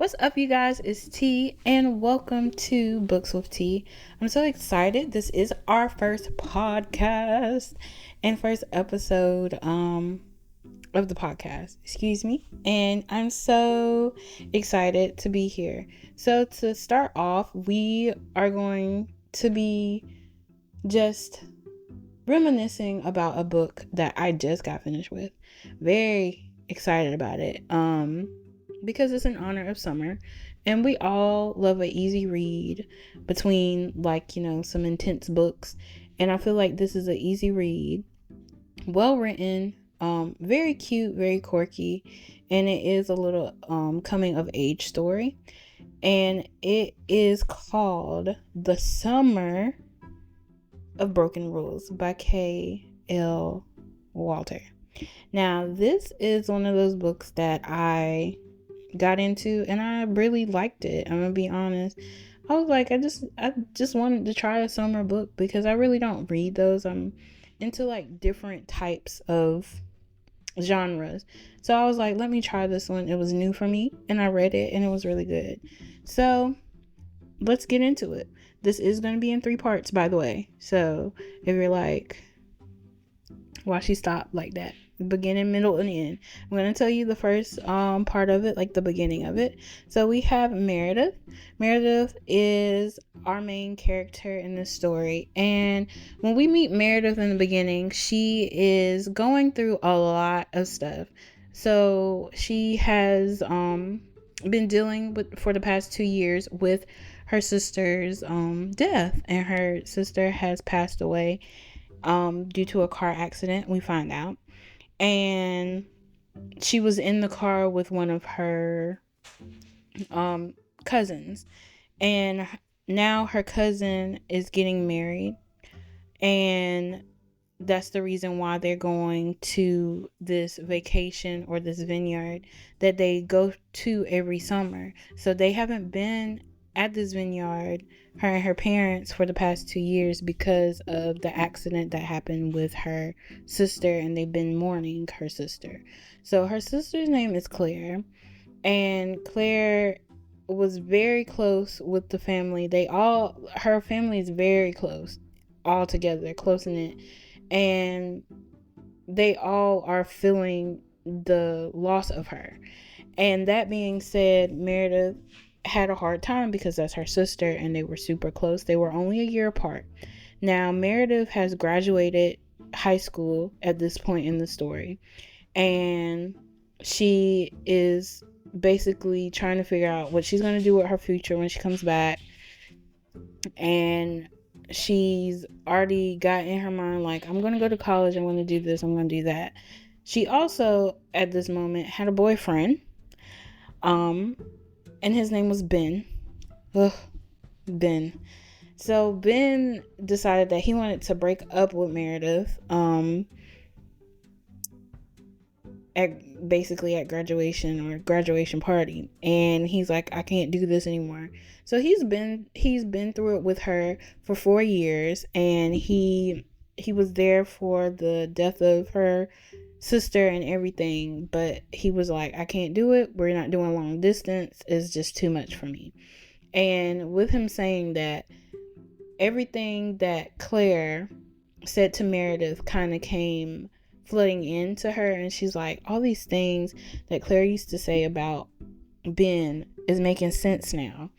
What's up, you guys? It's T, and welcome to Books with T. I'm so excited. This is our first podcast and first episode of the podcast. Excuse me. And I'm so excited to be here. So to start off, we are going to be just reminiscing about a book that I just got finished with. Very excited about it. Because it's in honor of summer, and we all love an easy read between some intense books, and I feel like this is an easy read, well written, very cute, very quirky, and it is a little coming of age story, and it is called The Summer of Broken Rules by K.L. Walther. Now, this is one of those books that I got into and I really liked it. I'm gonna be honest. I was like, I just wanted to try a summer book because I really don't read those. I'm into like different types of genres. So I was like, let me try this one. It was new for me and I read it and it was really good. So let's get into it. This is going to be in 3 parts, by the way. So if you're like, why she stopped like that? Beginning, middle, and end. I'm going to tell you the first part of it, like the beginning of it. So we have Meredith. Meredith is our main character in this story. And when we meet Meredith in the beginning, she is going through a lot of stuff. So she has been dealing with, for the past 2 years, with her sister's death. And her sister has passed away due to a car accident, we find out. And she was in the car with one of her cousins, and now her cousin is getting married, and that's the reason why they're going to this vacation or this vineyard that they go to every summer. So they haven't been at this vineyard, her and her parents, for the past 2 years because of the accident that happened with her sister, and they've been mourning her sister. So her sister's name is Claire, and Claire was very close with the family. Her family is very close, all together, close knit, and they all are feeling the loss of her. And that being said, Meredith had a hard time because that's her sister and they were super close. They were only a year apart. Now, Meredith has graduated high school at this point in the story, and she is basically trying to figure out what she's going to do with her future when she comes back. And she's already got in her mind, like, I'm going to go to college, I'm going to do this, I'm going to do that. She also, at this moment, had a boyfriend, and his name was Ben. Ben. So Ben decided that he wanted to break up with Meredith at graduation or graduation party, and he's like, I can't do this anymore. So he's been through it with her for 4 years, and he was there for the death of her sister and everything, but he was like, I can't do it. We're not doing long distance. It's just too much for me. And with him saying that, everything that Claire said to Meredith kind of came flooding into her, and she's like, all these things that Claire used to say about Ben is making sense now,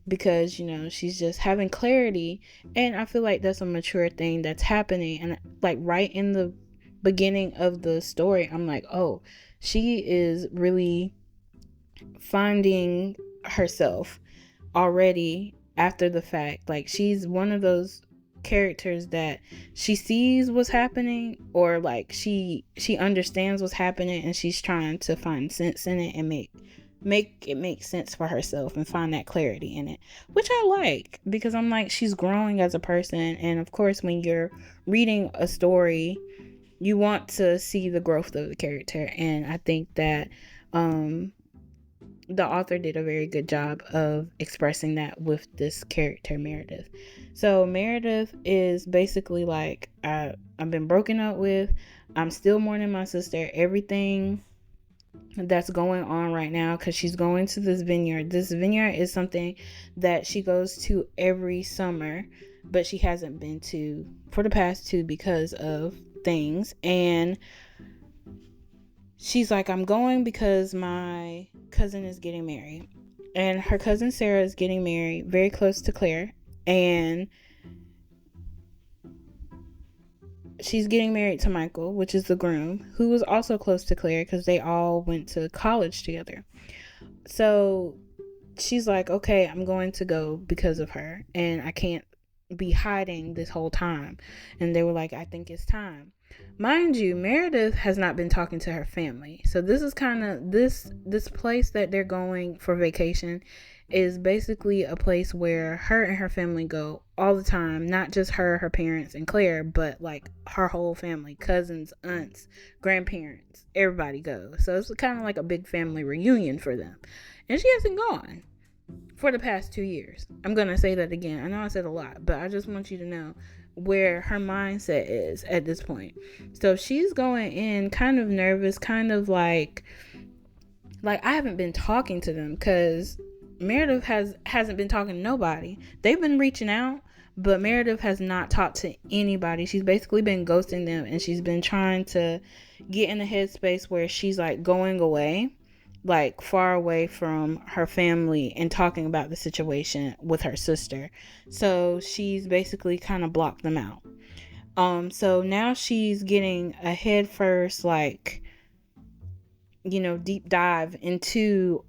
because she's just having clarity. And I feel like that's a mature thing that's happening. And like right in the beginning of the story, I'm like, oh, she is really finding herself already after the fact. Like, she's one of those characters that she sees what's happening, or like she understands what's happening, and she's trying to find sense in it and make it make sense for herself and find that clarity in it, which I like, because I'm like, she's growing as a person. And of course, when you're reading a story, you want to see the growth of the character, and I think that the author did a very good job of expressing that with this character, Meredith. So Meredith is basically like, I've been broken up with, I'm still mourning my sister, everything that's going on right now, because she's going to this vineyard. This vineyard is something that she goes to every summer, but she hasn't been to for the past 2 because of things. And she's like, I'm going because my cousin is getting married, and her cousin Sarah is getting married very close to Claire, and she's getting married to Michael, which is the groom, who was also close to Claire because they all went to college together. So she's like, okay, I'm going to go because of her, and I can't be hiding this whole time. And they were like, I think it's time. Mind you, Meredith has not been talking to her family. So this is kind of this place that they're going for vacation is basically a place where her and her family go all the time. Not just her parents, and Claire, but like her whole family, cousins, aunts, grandparents, everybody goes. So it's kind of like a big family reunion for them. And she hasn't gone for the past 2 years. I'm going to say that again. I know I said a lot, but I just want you to know where her mindset is at this point. So she's going in kind of nervous, kind of like I haven't been talking to them, because Meredith hasn't been talking to nobody. They've been reaching out, but Meredith has not talked to anybody. She's basically been ghosting them, and she's been trying to get in a headspace where she's like going away, like far away from her family, and talking about the situation with her sister. So she's basically kind of blocked them out. So now she's getting a head first, like, deep dive into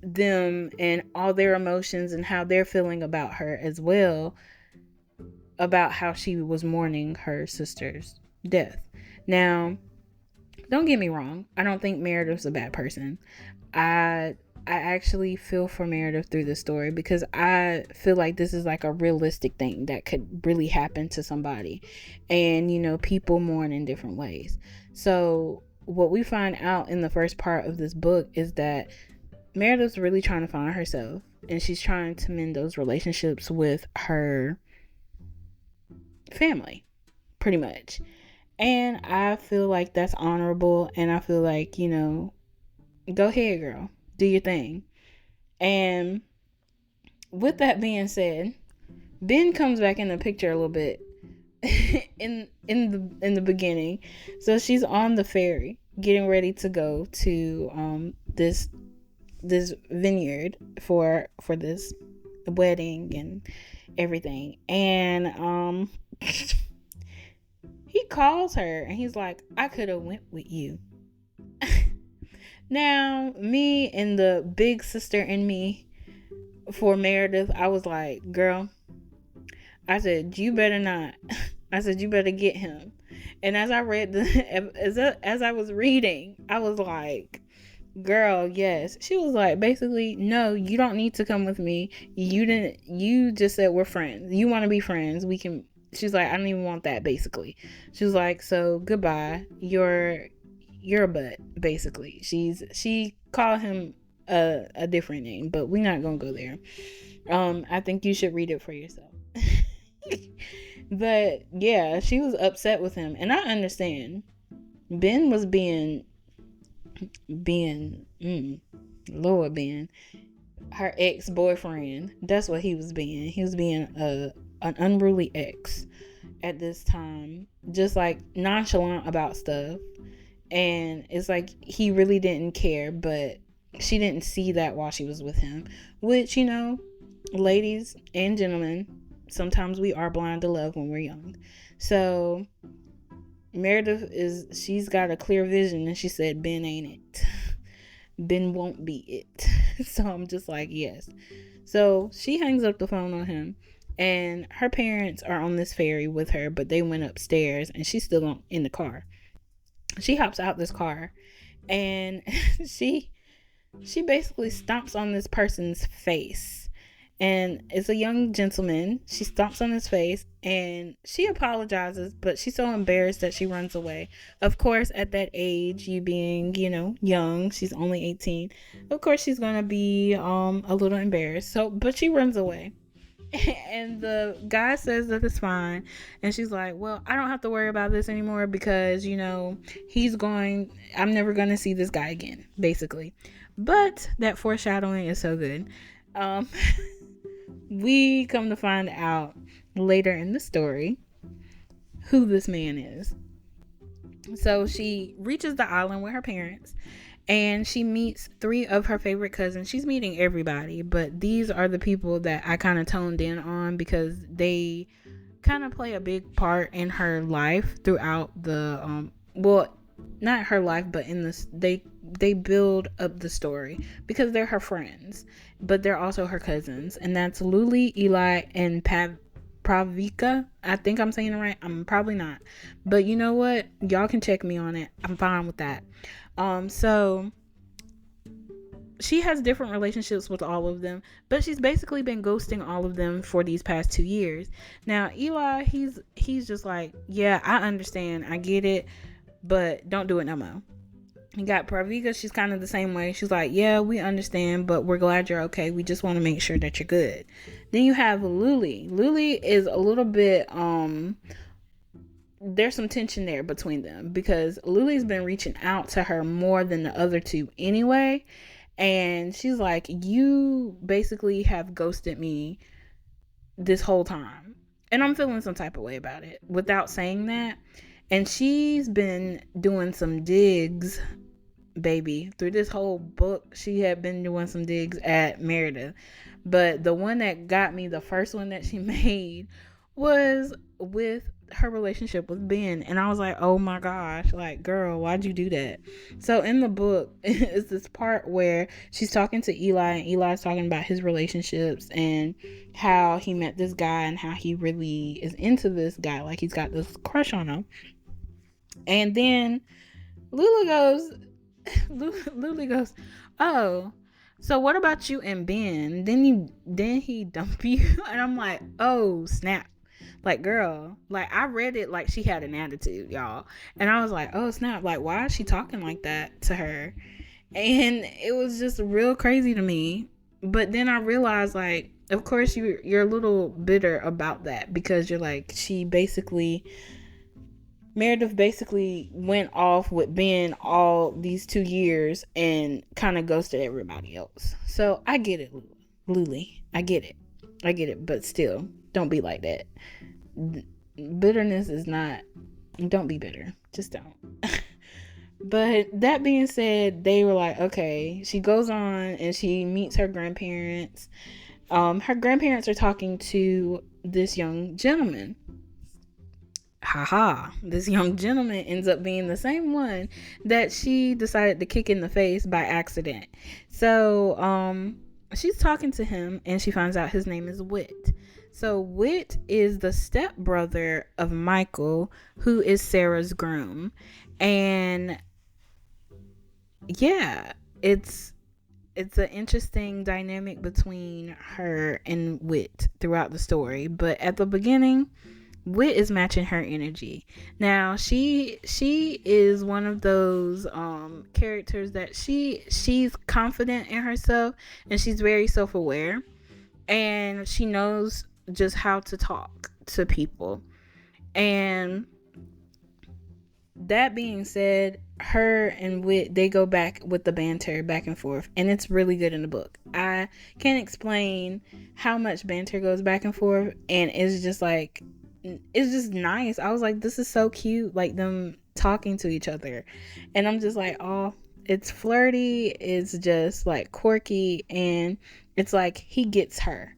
them and all their emotions and how they're feeling about her as well, about how she was mourning her sister's death. Now, don't get me wrong, I don't think Meredith's a bad person. I actually feel for Meredith through this story, because I feel like this is like a realistic thing that could really happen to somebody. And people mourn in different ways. So what we find out in the first part of this book is that Meredith's really trying to find herself, and she's trying to mend those relationships with her family, pretty much. And I feel like that's honorable, and I feel like, go ahead, girl, do your thing. And with that being said, Ben comes back in the picture a little bit in the beginning. So she's on the ferry getting ready to go to this vineyard for this wedding and everything. And he calls her and he's like, I could have went with you. Now, me and the big sister in me for Meredith, I was like, girl, I said, you better not. I said, you better get him. And as I read as I was reading, I was like, girl, yes. She was like, basically, no, you don't need to come with me. You just said we're friends. You want to be friends. We can. She's like, I don't even want that, basically. She was like, so goodbye. You're a butt, basically. She called him a different name, but we're not gonna go there. I think you should read it for yourself. But yeah, she was upset with him, and I understand. Ben was being Lord Ben, her ex-boyfriend. That's what he was being. He was being an unruly ex at this time, just like nonchalant about stuff. And it's like he really didn't care, but she didn't see that while she was with him, which, ladies and gentlemen, sometimes we are blind to love when we're young. So Meredith she's got a clear vision, and she said Ben ain't it. Ben won't be it. So I'm just like, yes. So she hangs up the phone on him, and her parents are on this ferry with her, but they went upstairs and she's still in the car. She hops out this car, and she basically stomps on this person's face. And it's a young gentleman. She stomps on his face, and she apologizes, but she's so embarrassed that she runs away. Of course, at that age, you being, young, she's only 18. Of course, she's going to be a little embarrassed. So, but she runs away. And the guy says that it's fine. And she's like, well, I don't have to worry about this anymore because, I'm never going to see this guy again, basically. But that foreshadowing is so good. Um, we come to find out later in the story who this man is. So she reaches the island with her parents and she meets 3 of her favorite cousins. She's meeting everybody, but these are the people that I kind of toned in on because they kind of play a big part in her life throughout the not her life, but in this they build up the story because they're her friends, but they're also her cousins, and that's Luli, Eli, and Pravika. I think I'm saying it right. I'm probably not, but you know what? Y'all can check me on it. I'm fine with that. So she has different relationships with all of them, but she's basically been ghosting all of them for these past 2 years. Now, Eli, he's just like, yeah, I understand. I get it, but don't do it no more. You got Pravika, she's kind of the same way. She's like, yeah, we understand, but we're glad you're okay. We just want to make sure that you're good. Then you have Luli. Luli is a little bit, there's some tension there between them because Luli's been reaching out to her more than the other 2 anyway. And she's like, you basically have ghosted me this whole time. And I'm feeling some type of way about it without saying that. And she's been doing some digs, baby. Through this whole book, she had been doing some digs at Meredith. But the one that got me, the first one that she made, was with her relationship with Ben. And I was like, oh my gosh, like, girl, why'd you do that? So in the book, it's this part where she's talking to Eli, and Eli's talking about his relationships and how he met this guy and how he really is into this guy. Like, he's got this crush on him. And then Lulu goes, oh, so what about you and Ben? Then he dump you? And I'm like, oh, snap. Like, girl, like, I read it like she had an attitude, y'all. And I was like, oh, snap. Like, why is she talking like that to her? And it was just real crazy to me. But then I realized, like, of course you're a little bitter about that because you're like, Meredith basically went off with Ben all these 2 years and kind of ghosted everybody else. So I get it, Luli. I get it. But still, don't be like that. Bitterness is not, don't be bitter. Just don't. But that being said, they were like, okay. She goes on and she meets her grandparents. Her grandparents are talking to this young gentleman. This young gentleman ends up being the same one that she decided to kick in the face by accident. So she's talking to him and she finds out his name is Whit. So Whit is the stepbrother of Michael, who is Sarah's groom. And yeah, it's an interesting dynamic between her and Whit throughout the story. But at the beginning, Whit is matching her energy. Now she is one of those characters that she's confident in herself and she's very self-aware and she knows just how to talk to people. And that being said, her and Whit, they go back with the banter back and forth, and it's really good in the book. I can't explain how much banter goes back and forth, and it's just like, it's just nice. I was like, this is so cute, like them talking to each other. And I'm just like, oh, it's flirty, it's just like quirky, and it's like he gets her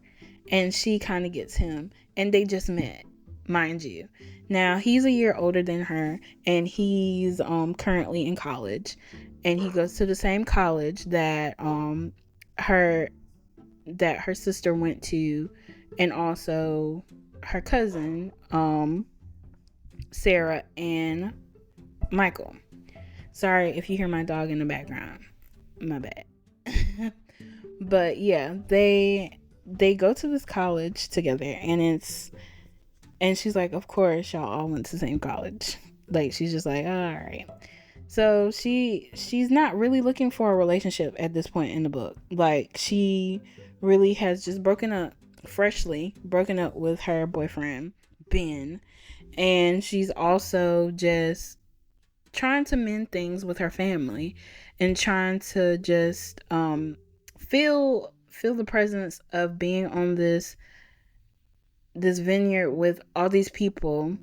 and she kind of gets him, and they just met, mind you. Now he's a year older than her, and he's currently in college, and he goes to the same college that her sister went to, and also her cousin Sarah and Michael. Sorry if you hear my dog in the background, my bad. But yeah, they go to this college together, and she's like, of course y'all all went to the same college. Like, she's just like, oh, all right. So she's not really looking for a relationship at this point in the book. Like, she really has just broken up freshly broken up with her boyfriend, Ben. And she's also just trying to mend things with her family and trying to just feel the presence of being on this vineyard with all these people,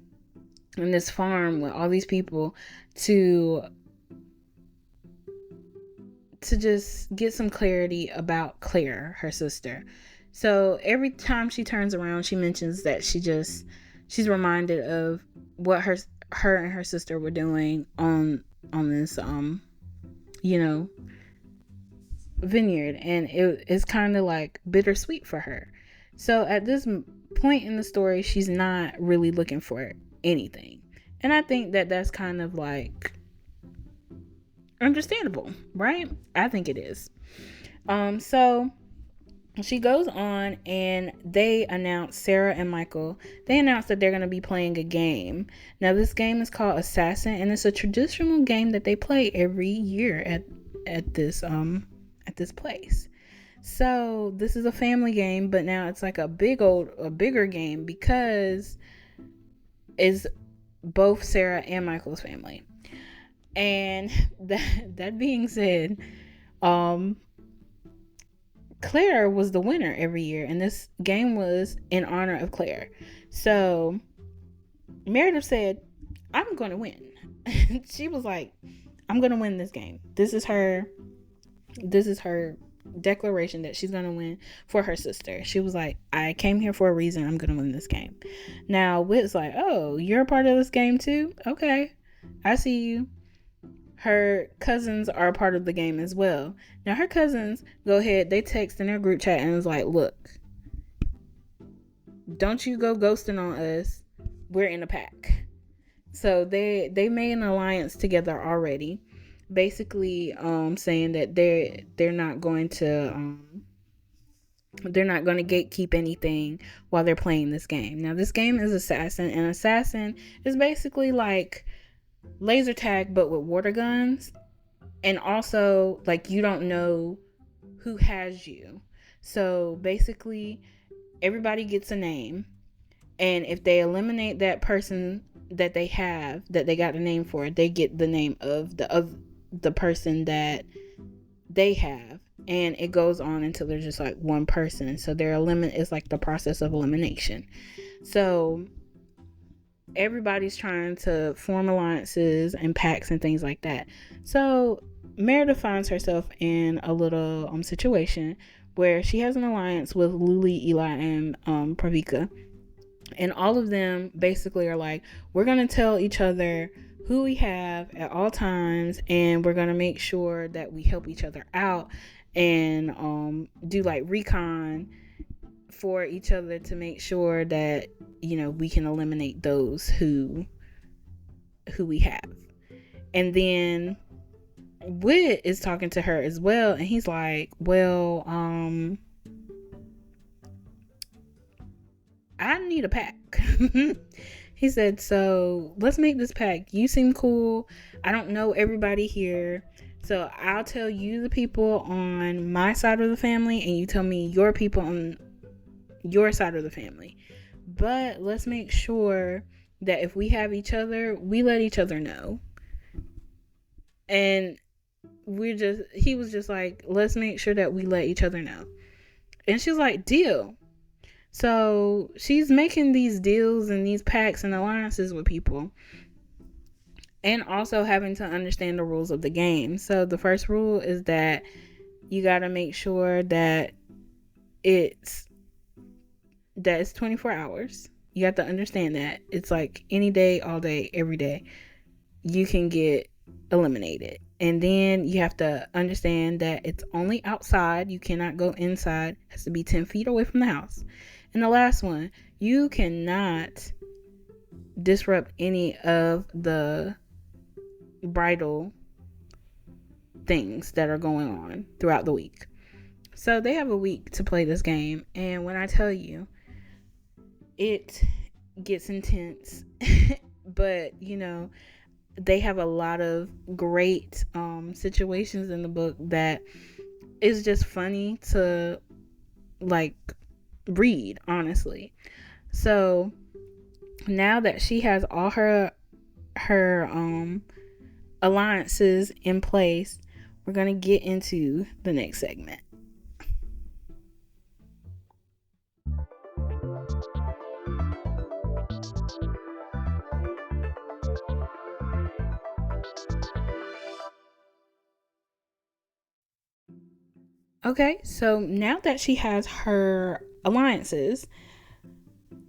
and this farm with all these people, to just get some clarity about Claire, her sister. So every time she turns around, she mentions that she's reminded of what her and her sister were doing on this vineyard, and it's kind of like bittersweet for her. So at this point in the story, she's not really looking for anything, and I think that that's kind of like understandable, right? I think it is. So she goes on, and they announce, Sarah and Michael, they announce that they're going to be playing a game. Now, this game is called Assassin, and it's a traditional game that they play every year at this place. So this is a family game, but now it's like a bigger game, because it's both Sarah and Michael's family. And that being said, Claire was the winner every year, and this game was in honor of Claire. So Meredith said, I'm going to win. She was like, I'm going to win this game. This is her declaration that she's going to win for her sister. She was like, I came here for a reason. I'm going to win this game. Now, Whit's like, oh, you're a part of this game too? Okay, I see you. Her cousins are a part of the game as well. Now, her cousins go ahead, they text in their group chat and was like, look, don't you go ghosting on us. We're in a pack. So they made an alliance together already, basically saying that they're not going to gatekeep anything while they're playing this game. Now, this game is Assassin, and Assassin is basically like laser tag but with water guns, and also like you don't know who has you. So basically everybody gets a name, and if they eliminate that person that they got a name for, they get the name of the person that they have, and it goes on until there's just like one person. So it's like the process of elimination. So everybody's trying to form alliances and packs and things like that. So Meredith finds herself in a little situation where she has an alliance with Luli, Eli, and Pravika. And all of them basically are like, we're going to tell each other who we have at all times, and we're going to make sure that we help each other out and do like recon for each other to make sure that, we can eliminate those who we have. And then Whit is talking to her as well, and he's like, well, I need a pack. He said, so let's make this pack. You seem cool. I don't know everybody here, so I'll tell you the people on my side of the family, and you tell me your people on your side of the family. But let's make sure that if we have each other, we let each other know. And he was just like, let's make sure that we let each other know. And she's like, deal. So she's making these deals and these pacts and alliances with people, and also having to understand the rules of the game. So the first rule is that you got to make sure that it's 24 hours. You have to understand that it's like any day, all day, every day, you can get eliminated. And then you have to understand that it's only outside. You cannot go inside. It has to be 10 feet away from the house. And the last one, you cannot disrupt any of the bridal things that are going on throughout the week. So they have a week to play this game. And when I tell you, it gets intense. But, they have a lot of great situations in the book that is just funny to like read, honestly. So now that she has all her alliances in place, we're going to get into the next segment. Okay, so now that she has her alliances,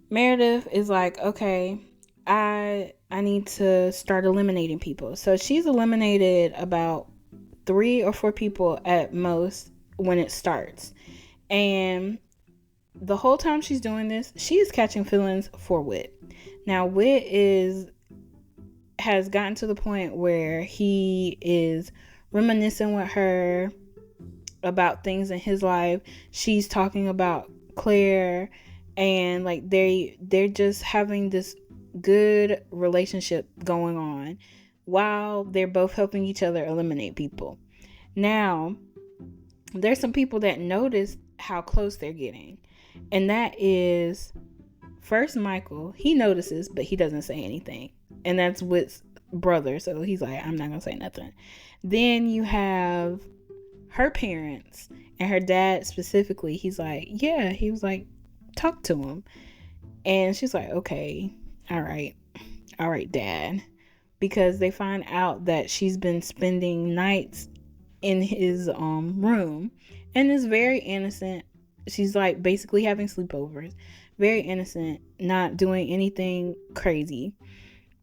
Meredith is like, okay, I need to start eliminating people. So she's eliminated about 3 or 4 people at most when it starts. And the whole time she's doing this, she is catching feelings for Whit. Now Whit has gotten to the point where he is reminiscing with her about things in his life. She's talking about Claire, and like they're just having this good relationship going on while they're both helping each other eliminate people. Now there's some people that notice how close they're getting, and that is first Michael. He notices, but he doesn't say anything, and that's Whit's brother, so he's like, I'm not gonna say nothing. Then you have her parents and her dad specifically. He's like, yeah, he was like, talk to him. And she's like, okay, all right, dad, because they find out that she's been spending nights in his room, and is very innocent. She's like basically having sleepovers, very innocent, not doing anything crazy.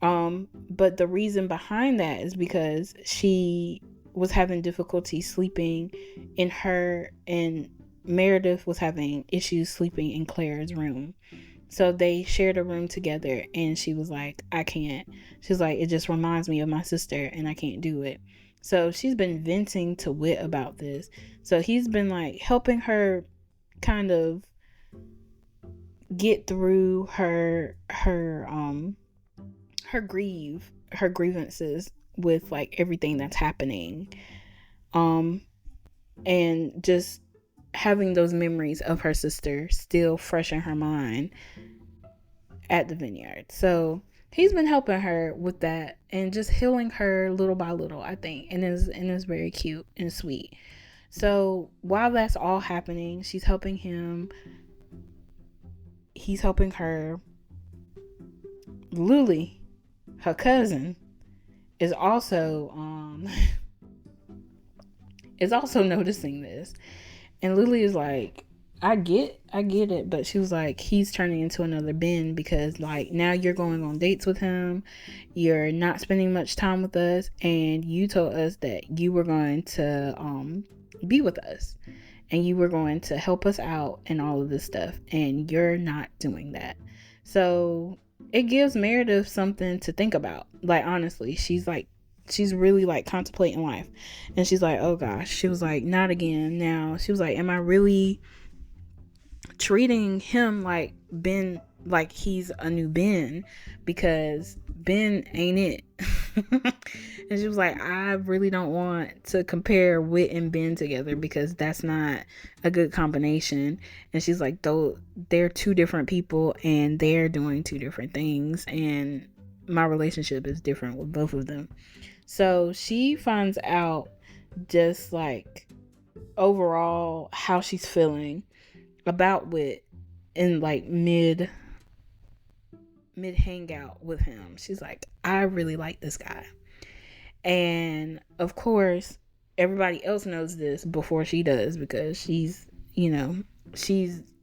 But the reason behind that is because she was having difficulty sleeping in her, and Meredith was having issues sleeping in Claire's room. So they shared a room together, and she was like, I can't. She's like, it just reminds me of my sister and I can't do it. So she's been venting to Whit about this. So he's been like helping her kind of get through her grievances with like everything that's happening, and just having those memories of her sister still fresh in her mind at the vineyard. So he's been helping her with that and just healing her little by little, I think, and is very cute and sweet. So while that's all happening, she's helping him, he's helping her. Lily, her cousin, is also noticing this, and Lily is like, I get it, but she was like, he's turning into another Ben, because like now you're going on dates with him, you're not spending much time with us, and you told us that you were going to be with us and you were going to help us out and all of this stuff, and you're not doing that. So it gives Meredith something to think about. Like, honestly, she's really like contemplating life, and she's like, oh gosh, she was like, not again. Now she was like, am I really treating him like Ben, like he's a new Ben, because Ben ain't it. And she was like, I really don't want to compare Whit and Ben together, because that's not a good combination. And she's like, though they're two different people and they're doing two different things, and my relationship is different with both of them. So she finds out just like overall how she's feeling about Whit in like mid hangout with him. She's like, I really like this guy. And of course everybody else knows this before she does, because she's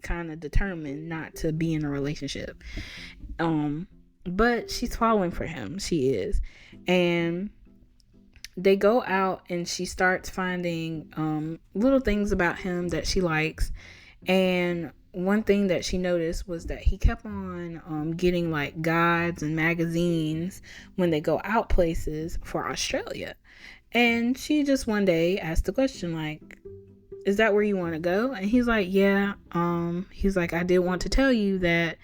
kind of determined not to be in a relationship. But she's falling for him. She is. And they go out, and she starts finding little things about him that she likes. And one thing that she noticed was that he kept on getting like guides and magazines when they go out places for Australia. And she just one day asked the question, like, is that where you want to go? And he's like, yeah. He's like, I did want to tell you that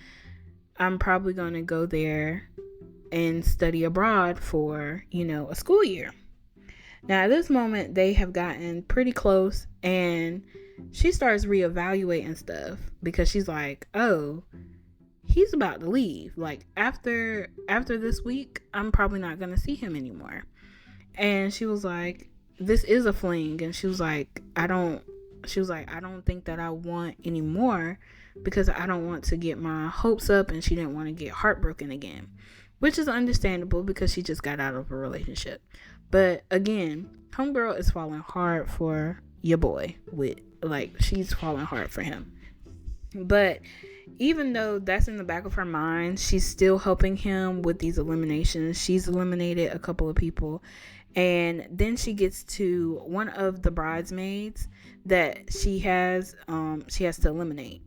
I'm probably going to go there and study abroad for, a school year. Now, at this moment, they have gotten pretty close, and she starts reevaluating stuff because she's like, oh, he's about to leave. Like, after this week, I'm probably not going to see him anymore. And she was like, this is a fling. And she was like, I don't think that I want any more, because I don't want to get my hopes up, and she didn't want to get heartbroken again, which is understandable because she just got out of a relationship. But again, homegirl is falling hard for your boy. She's falling hard for him. But even though that's in the back of her mind, she's still helping him with these eliminations. She's eliminated a couple of people. And then she gets to one of the bridesmaids that she has to eliminate.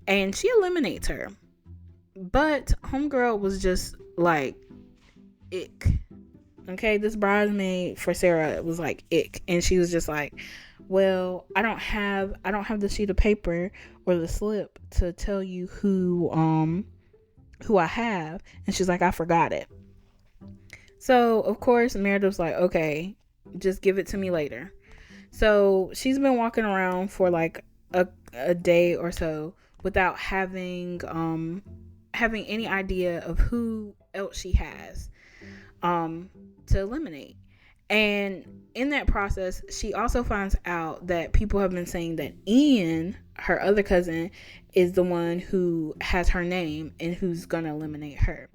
And she eliminates her. But homegirl was just like, ick. Okay, this bridesmaid for Sarah was like, ick. And she was just like, well, I don't have the sheet of paper or the slip to tell you who I have. And she's like, I forgot it. So of course Meredith's like, okay, just give it to me later. So she's been walking around for like a day or so without having any idea of who else she has to eliminate. And in that process, she also finds out that people have been saying that Ian, her other cousin, is the one who has her name and who's gonna eliminate her.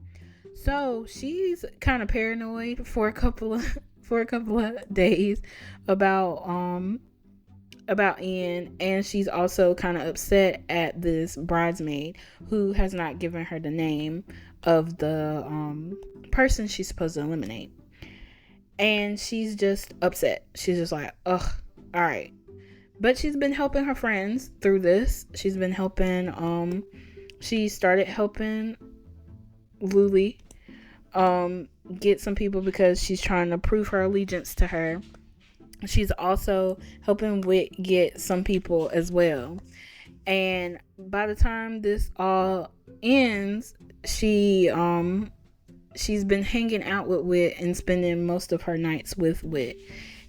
So she's kind of paranoid for a couple of days about Ian, and she's also kind of upset at this bridesmaid who has not given her the name of the person she's supposed to eliminate. And she's just upset. She's just like, ugh, all right. But she's been helping her friends through this. She's been helping, she started helping Luli get some people because she's trying to prove her allegiance to her. She's also helping Wit get some people as well. And by the time this all ends, she's been hanging out with Wit and spending most of her nights with Wit.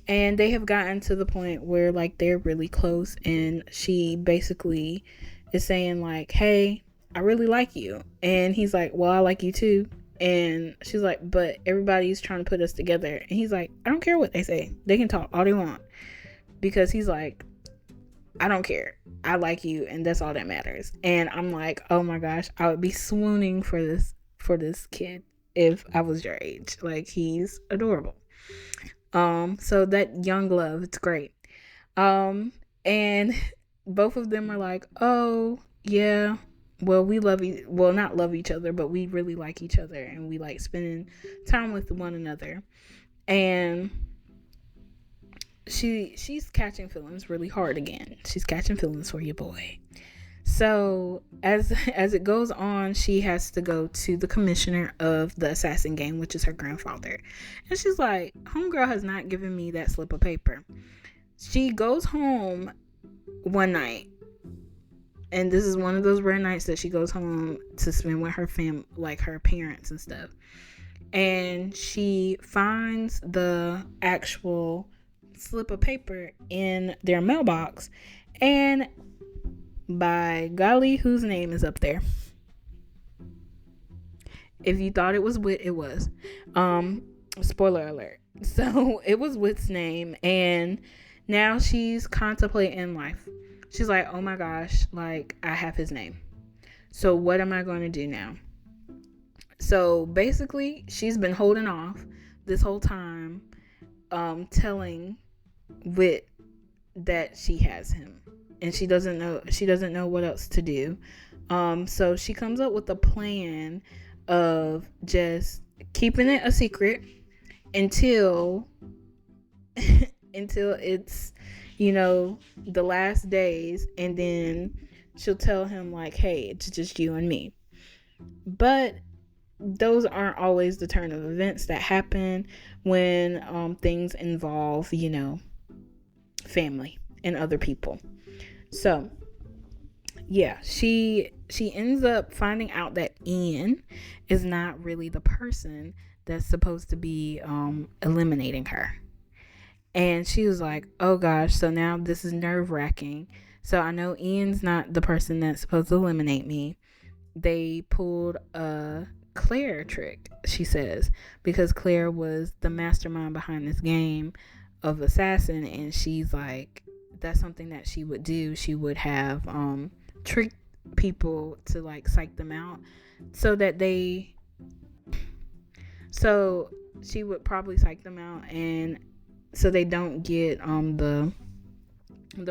And they have gotten to the point where like they're really close, and she basically is saying like, hey, I really like you. And he's like, well, I like you too. And she's like, but everybody's trying to put us together. And he's like, I don't care what they say. They can talk all they want. Because he's like, I don't care. I like you, and that's all that matters. And I'm like, oh my gosh, I would be swooning for this kid if I was your age. Like, he's adorable. So that young love, it's great. And both of them are like, oh yeah, well, we not love each other, but we really like each other, and we like spending time with one another. And she's catching feelings really hard again. She's catching feelings for your boy. So as it goes on, she has to go to the commissioner of the assassin game, which is her grandfather. And she's like, homegirl has not given me that slip of paper. She goes home one night, and this is one of those rare nights that she goes home to spend with her like her parents and stuff. And she finds the actual slip of paper in their mailbox, and by golly, whose name is up there? If you thought it was Wit, it was. Spoiler alert. So it was Wit's name, and now she's contemplating life. She's like, oh my gosh, like, I have his name. So what am I going to do now? So basically, she's been holding off this whole time, telling Wit that she has him. And she doesn't know what else to do. So she comes up with a plan of just keeping it a secret until it's, the last days, and then she'll tell him like, hey, it's just you and me. But those aren't always the turn of events that happen when things involve, family and other people. So yeah, she ends up finding out that Ian is not really the person that's supposed to be eliminating her. And she was like, oh gosh, so now this is nerve-wracking. So I know Ian's not the person that's supposed to eliminate me. They pulled a Claire trick, she says, because Claire was the mastermind behind this game of assassin, and she's like, that's something that she would do. She would have tricked people to like psych them out so that so she would probably psych them out, and so they don't get the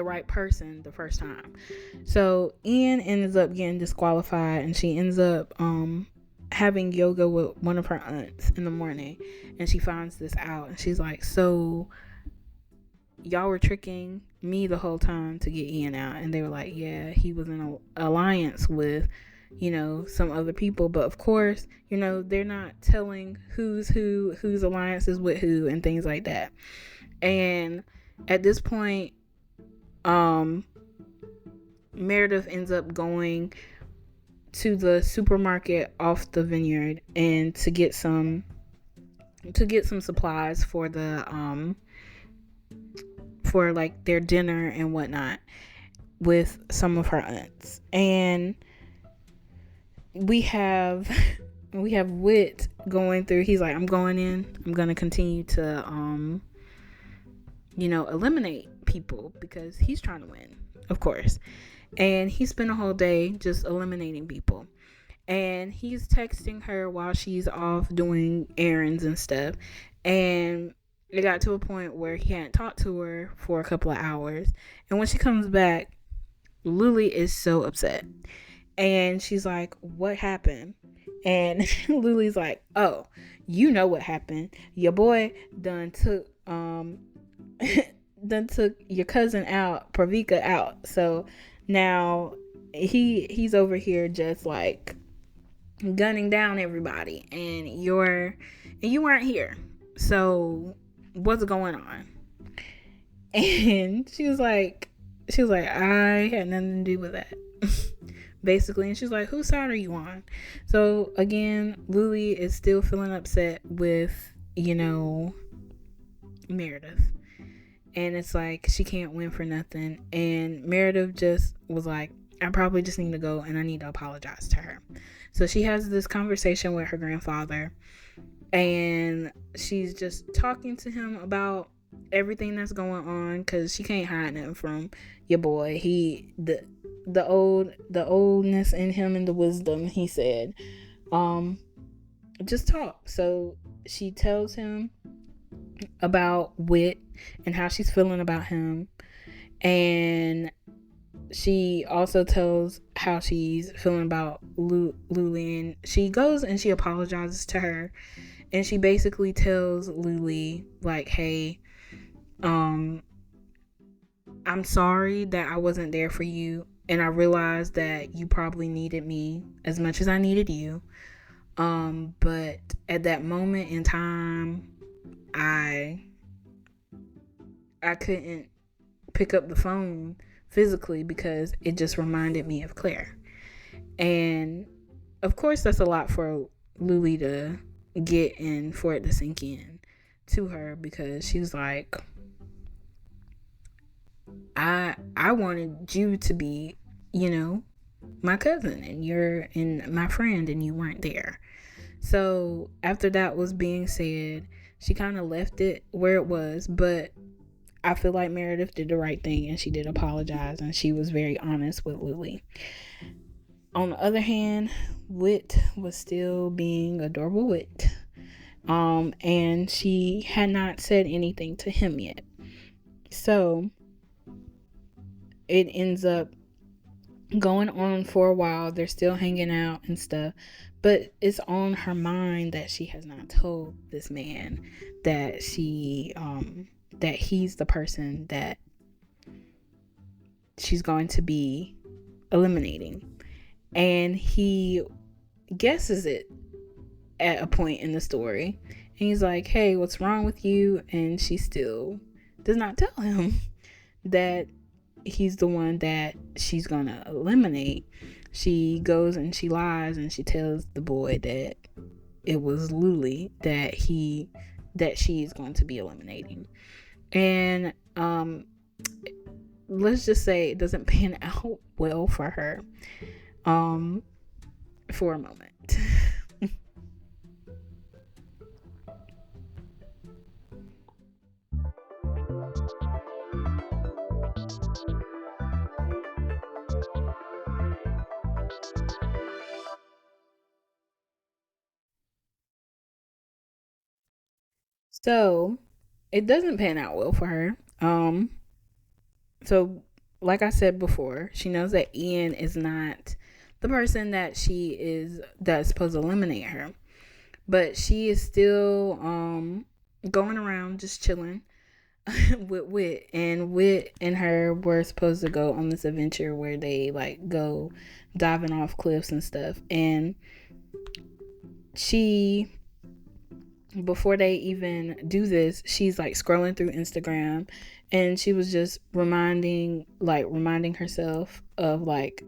right person the first time. So Ian ends up getting disqualified, and she ends up having yoga with one of her aunts in the morning, and she finds this out, and she's like, so y'all were tricking me the whole time to get Ian out? And they were like, yeah, he was in an alliance with, you know, some other people, but of course, you know, they're not telling who's alliances with who and things like that. And at this point, Meredith ends up going to the supermarket off the vineyard and to get some supplies for the for like their dinner and whatnot with some of her aunts. And we have Wit going through. He's like, I'm going to continue to eliminate people because he's trying to win, of course. And he spent a whole day just eliminating people. And he's texting her while she's off doing errands and stuff. And it got to a point where he hadn't talked to her for a couple of hours. And when she comes back, Lily is so upset. And she's like, what happened? And Lily's like, oh, you know what happened. Your boy done took your cousin out, Pravika out. So now he's over here just like gunning down everybody, and you weren't here. So what's going on? And she was like, I had nothing to do with that. Basically. And she's like, whose side are you on? So again, Lily is still feeling upset with, Meredith. And it's like she can't win for nothing. And Meredith just was like, I probably just need to go and I need to apologize to her. So she has this conversation with her grandfather, and she's just talking to him about everything that's going on, because she can't hide nothing from your boy. The oldness in him and the wisdom, he said, just talk. So she tells him about Wit and how she's feeling about him, and she also tells how she's feeling about Luli, and she goes and she apologizes to her, and she basically tells Luli like, hey, I'm sorry that I wasn't there for you, and I realized that you probably needed me as much as I needed you, but at that moment in time, I couldn't pick up the phone physically because it just reminded me of Claire. And of course that's a lot for Luli to get and for it to sink in to her, because she was like, I wanted you to be, my cousin and my friend, and you weren't there. So after that was being said, she kind of left it where it was, but I feel like Meredith did the right thing, and she did apologize, and she was very honest with Lily. On the other hand, Wit was still being adorable Wit, and she had not said anything to him yet. So it ends up going on for a while. They're still hanging out and stuff, but it's on her mind that she has not told this man that that he's the person that she's going to be eliminating. And he guesses it at a point in the story, and he's like, hey, what's wrong with you? And she still does not tell him that he's the one that she's gonna eliminate. She goes and she lies, and she tells the boy that it was Luli that she's going to be eliminating. And let's just say it doesn't pan out well for her for a moment. So it doesn't pan out well for her. So like I said before, she knows that Ian is not the person that's supposed to eliminate her. But she is still going around just chilling with Wit, and Wit and her were supposed to go on this adventure where they like go diving off cliffs and stuff. And she, before they even do this, she's like scrolling through Instagram, and she was just reminding herself of like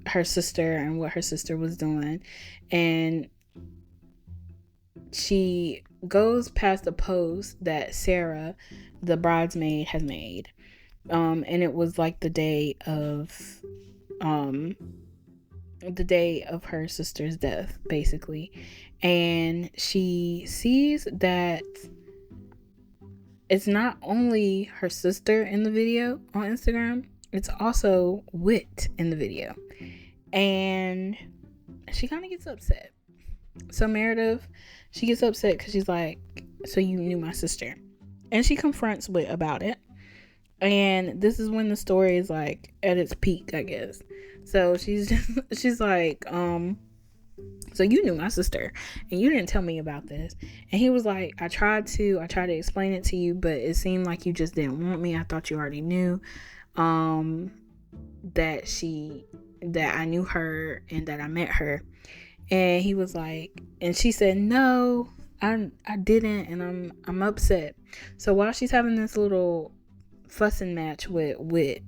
her sister and what her sister was doing. And she goes past a post that Sarah, the bridesmaid, has made. And it was like the day of her sister's death, basically. And she sees that it's not only her sister in the video on Instagram, it's also Wit in the video. And she kind of gets upset. So Meredith, she gets upset because she's like, so you knew my sister. And she confronts Wit about it. And this is when the story is like at its peak, I guess. So she's like, so you knew my sister and you didn't tell me about this. And he was like, I tried to explain it to you, but it seemed like you just didn't want me. I thought you already knew that I knew her and that I met her. And he was like, and she said, no, I didn't, and I'm upset. So while she's having this little fussing match with Wit,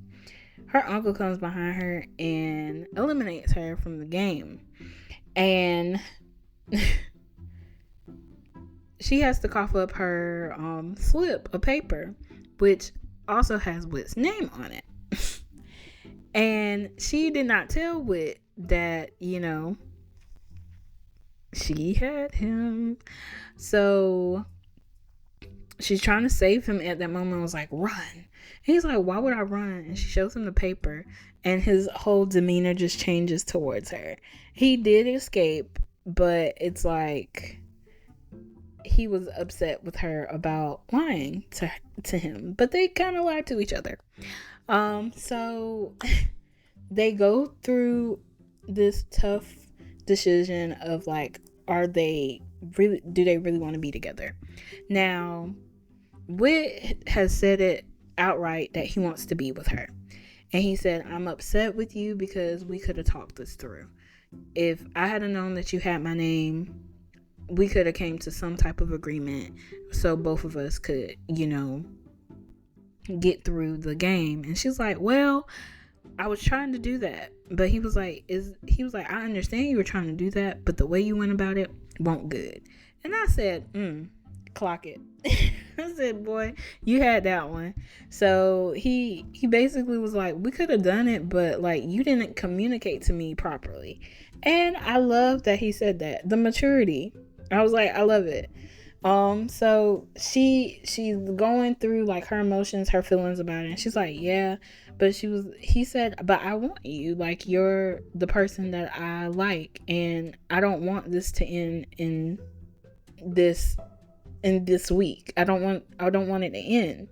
her uncle comes behind her and eliminates her from the game. And she has to cough up her slip of paper, which also has Wit's name on it. And she did not tell Wit that, she had him. So she's trying to save him at that moment. I was like, run. And he's like, why would I run? And she shows him the paper, and his whole demeanor just changes towards her. He did escape, but it's like he was upset with her about lying to him. But they kind of lied to each other. So they go through this tough decision of like, do they really want to be together? Now, Wit has said it outright that he wants to be with her. And he said, I'm upset with you because we could have talked this through. If I had known that you had my name, we could have came to some type of agreement so both of us could, get through the game. And she's like, well, I was trying to do that. But he was like, I understand you were trying to do that, but the way you went about it won't good. And I said, clock it. I said, boy, you had that one. So he basically was like, we could have done it, but like you didn't communicate to me properly. And I love that he said that. The maturity. I was like, I love it. So she's going through like her emotions, her feelings about it, and she's like, yeah, but he said, but I want you, like you're the person that I like, and I don't want this to end in this week. I don't want it to end.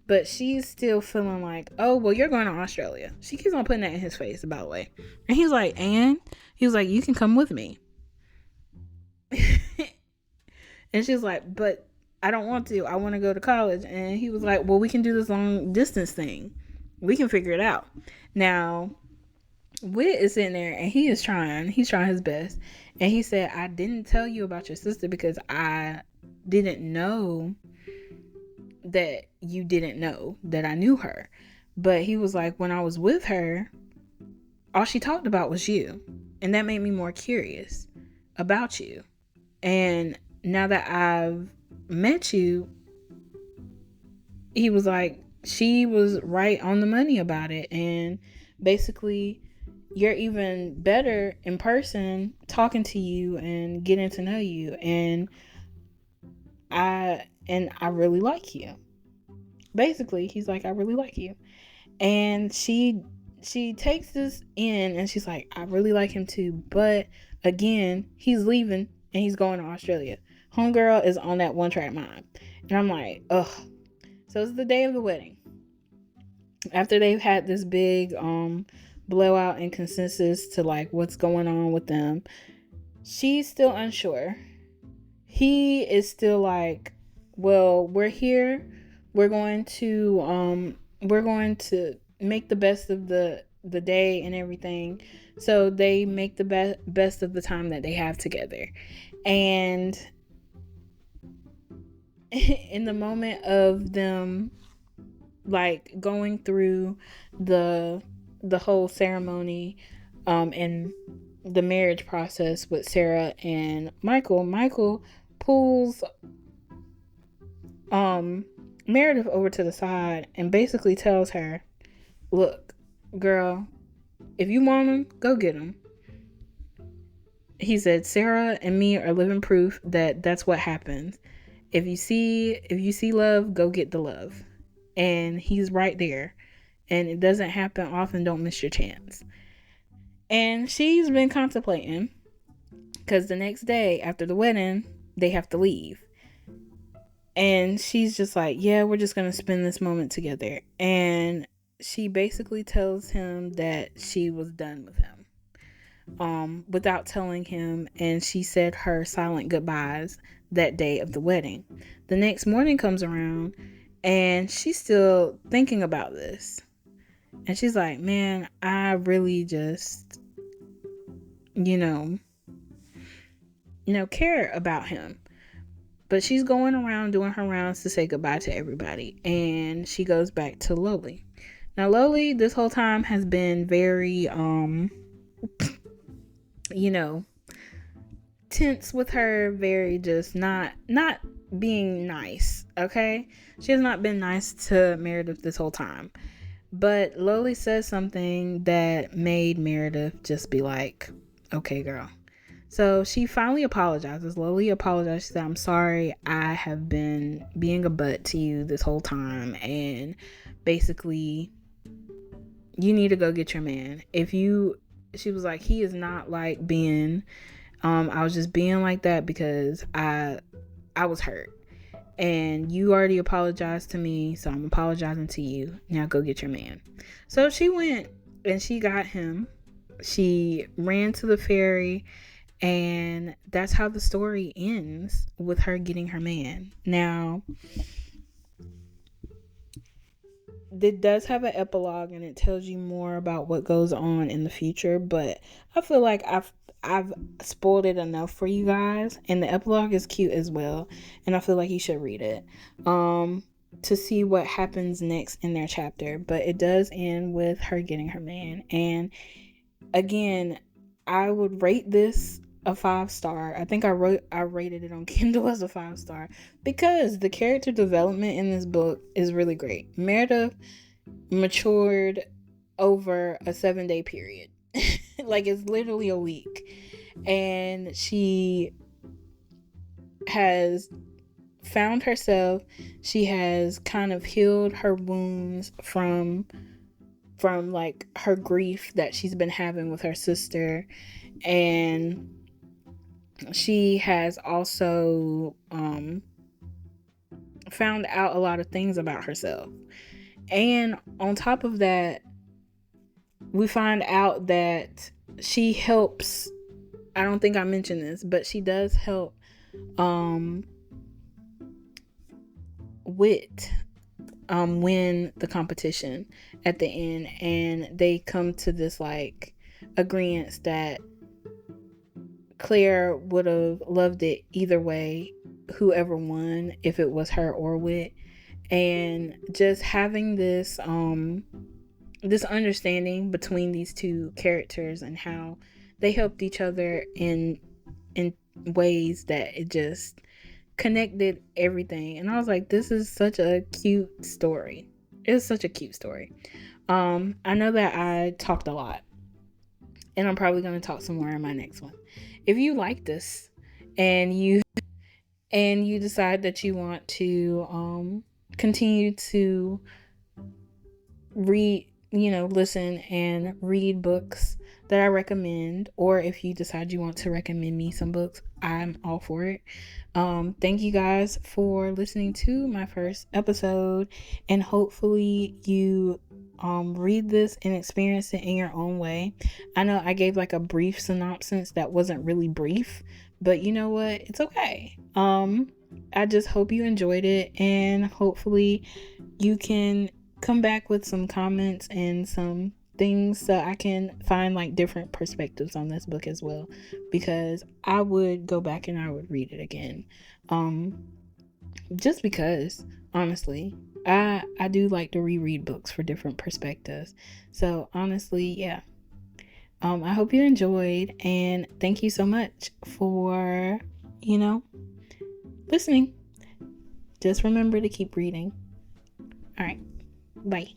But she's still feeling like, oh, well, you're going to Australia. She keeps on putting that in his face, by the way. And he's like, and he was like, you can come with me. And she's like, but I don't want to. I want to go to college. And he was like, well, we can do this long distance thing. We can figure it out. Now, Wit is sitting there and he's trying his best. And he said, I didn't tell you about your sister because I didn't know that you didn't know that I knew her. But he was like, when I was with her, all she talked about was you. And that made me more curious about you. And now that I've met you, he was like, she was right on the money about it. And basically, you're even better in person talking to you and getting to know you. And I really like you. Basically, he's like, I really like you. And she takes this in and she's like, I really like him too. But again, he's leaving and he's going to Australia. Homegirl is on that one track mind. And I'm like, ugh. So it's the day of the wedding. After they've had this big blowout and consensus to like what's going on with them, she's still unsure. He is still like, well, we're here. We're going to make the best of the day and everything. So they make the best of the time that they have together. And in the moment of them like going through the whole ceremony and the marriage process with Sarah and Michael pulls Meredith over to the side and basically tells her, look, girl, if you want him, go get him. He said, Sarah and me are living proof that that's what happens. If you see love, go get the love. And he's right there. And it doesn't happen often. Don't miss your chance. And she's been contemplating, because the next day after the wedding, they have to leave. And she's just like, yeah, we're just going to spend this moment together. And she basically tells him that she was done with him, without telling him. And she said her silent goodbyes that day of the wedding. The next morning comes around and she's still thinking about this. And she's like, man, I really just, care about him. But she's going around doing her rounds to say goodbye to everybody. And she goes back to Loli. Now, Loli, this whole time has been very, tense with her, very just not being nice, okay? She has not been nice to Meredith this whole time. But Loli says something that made Meredith just be like, okay, girl. So she finally apologizes. Loli apologizes. She said, I'm sorry, I have been being a butt to you this whole time. And basically, you need to go get your man. She was like, he is not like being, I was just being like that because I was hurt. And you already apologized to me, so I'm apologizing to you. Now go get your man. So she went and she got him. She ran to the ferry. And that's how the story ends, with her getting her man. Now, it does have an epilogue and it tells you more about what goes on in the future, but I feel like I've spoiled it enough for you guys, and the epilogue is cute as well, and I feel like you should read it to see what happens next in their chapter. But it does end with her getting her man. And again, I would rate this a 5-star. I think I rated it on Kindle as a 5-star because the character development in this book is really great. Meredith matured over a 7-day period. Like, it's literally a week. And she has found herself. She has kind of healed her wounds from like her grief that she's been having with her sister. And she has also found out a lot of things about herself. And on top of that, we find out that she helps, I don't think I mentioned this, but she does help Wit win the competition at the end. And they come to this like agreement that Claire would have loved it either way, whoever won, if it was her or Wit. And just having this this understanding between these two characters and how they helped each other in ways that it just connected everything. And I was like, this is such a cute story. It's such a cute story. I know that I talked a lot, and I'm probably going to talk some more in my next one. If you like this and you decide that you want to continue to listen and read books that I recommend, or if you decide you want to recommend me some books, I'm all for it. Thank you guys for listening to my first episode, and hopefully you read this and experience it in your own way. I know I gave like a brief synopsis that wasn't really brief, but you know what? It's okay. I just hope you enjoyed it, and hopefully you can come back with some comments and some things so I can find like different perspectives on this book as well, because I would go back and I would read it again. Just because honestly, I do like to reread books for different perspectives. So honestly, yeah. I hope you enjoyed, and thank you so much for, listening. Just remember to keep reading. All right. Bye.